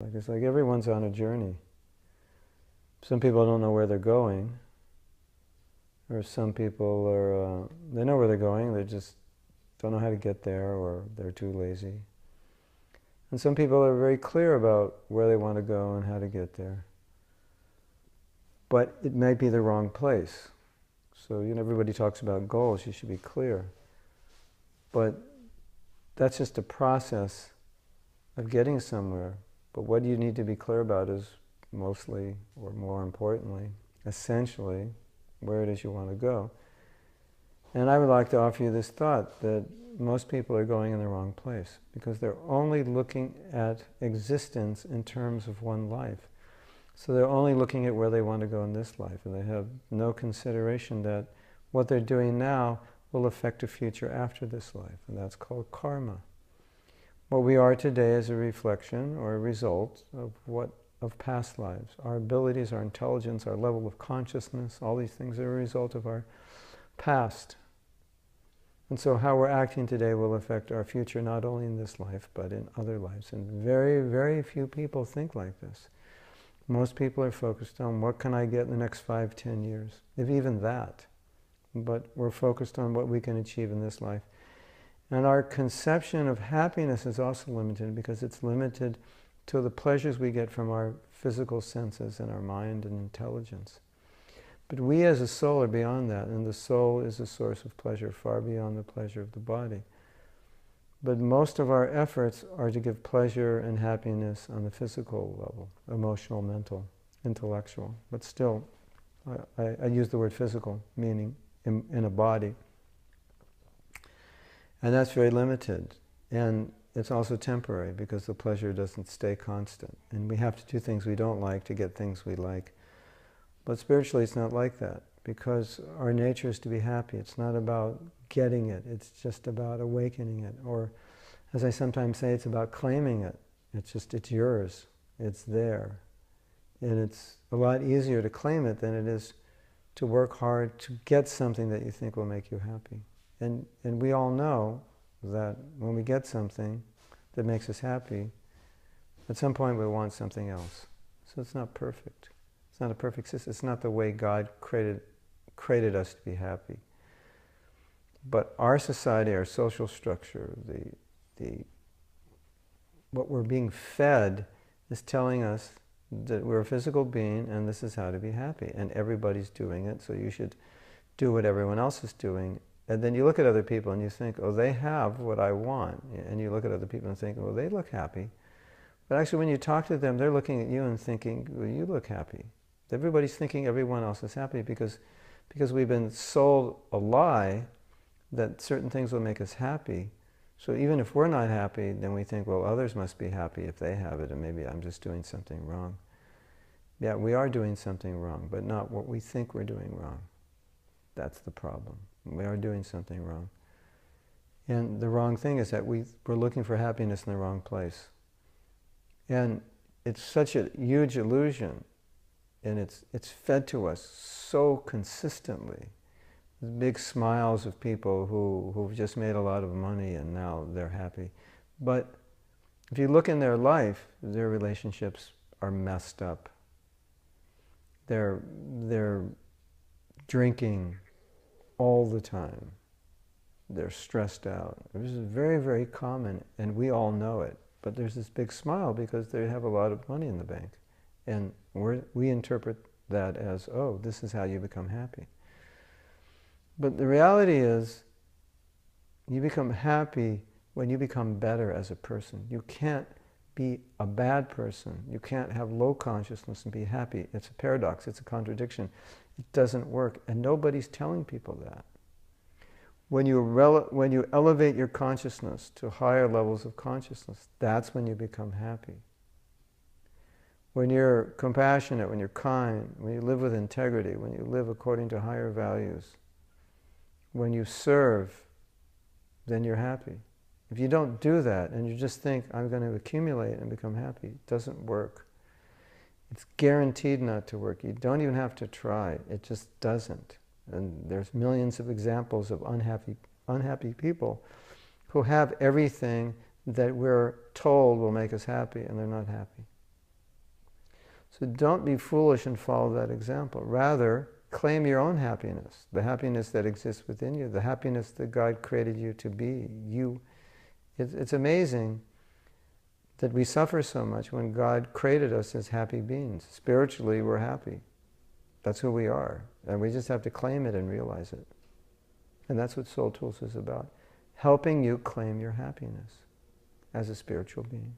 It's like everyone's on a journey. Some people don't know where they're going, or some people are, they know where they're going, they just don't know how to get there, or they're too lazy. And some people are very clear about where they want to go and how to get there. But it might be the wrong place. So, everybody talks about goals, you should be clear. But that's just a process of getting somewhere. But what you need to be clear about is mostly, or more importantly, essentially, where it is you want to go. And I would like to offer you this thought that most people are going in the wrong place because they're only looking at existence in terms of one life. So they're only looking at where they want to go in this life, and they have no consideration that what they're doing now will affect a future after this life, and that's called karma. What we are today is a reflection or a result of past lives. Our abilities, our intelligence, our level of consciousness, all these things are a result of our past. And so how we're acting today will affect our future not only in this life, but in other lives. And very, very few people think like this. Most people are focused on what can I get in the next 5, 10 years, if even that. But we're focused on what we can achieve in this life. And our conception of happiness is also limited because it's limited to the pleasures we get from our physical senses and our mind and intelligence. But we as a soul are beyond that, and the soul is a source of pleasure far beyond the pleasure of the body. But most of our efforts are to give pleasure and happiness on the physical level, emotional, mental, intellectual. But still, I use the word physical, meaning in a body. And that's very limited. And it's also temporary because the pleasure doesn't stay constant. And we have to do things we don't like to get things we like. But spiritually it's not like that because our nature is to be happy. It's not about getting it. It's just about awakening it. Or, as I sometimes say, it's about claiming it. It's yours. It's there. And it's a lot easier to claim it than it is to work hard to get something that you think will make you happy. And we all know that when we get something that makes us happy, at some point we want something else. So it's not perfect. It's not a perfect system. It's not the way God created us to be happy. But our society, our social structure, what we're being fed is telling us that we're a physical being and this is how to be happy. And everybody's doing it, so you should do what everyone else is doing. And then you look at other people and you think, oh, they have what I want. And you look at other people and think, oh, they look happy. But actually when you talk to them, they're looking at you and thinking, well, you look happy. Everybody's thinking everyone else is happy because we've been sold a lie that certain things will make us happy. So even if we're not happy, then we think, well, others must be happy if they have it, and maybe I'm just doing something wrong. Yeah, we are doing something wrong, but not what we think we're doing wrong. That's the problem. We are doing something wrong. And the wrong thing is that we're looking for happiness in the wrong place. And it's such a huge illusion, and it's fed to us so consistently. Big smiles of people who've just made a lot of money and now they're happy. But if you look in their life, their relationships are messed up. They're drinking all the time. They're stressed out. This is very, very common, and we all know it. But there's this big smile because they have a lot of money in the bank. And we interpret that as, oh, this is how you become happy. But the reality is, you become happy when you become better as a person. You can't be a bad person. You can't have low consciousness and be happy. It's a paradox. It's a contradiction. It doesn't work. And nobody's telling people that. When you elevate your consciousness to higher levels of consciousness, that's when you become happy. When you're compassionate, when you're kind, when you live with integrity, when you live according to higher values, when you serve, then you're happy. If you don't do that and you just think, I'm going to accumulate and become happy, it doesn't work. It's guaranteed not to work. You don't even have to try. It just doesn't. And there's millions of examples of unhappy people who have everything that we're told will make us happy, and they're not happy. So don't be foolish and follow that example. Rather, claim your own happiness, the happiness that exists within you, the happiness that God created you to be. It's amazing that we suffer so much when God created us as happy beings. Spiritually, we're happy. That's who we are. And we just have to claim it and realize it. And that's what Soul Tools is about. Helping you claim your happiness as a spiritual being.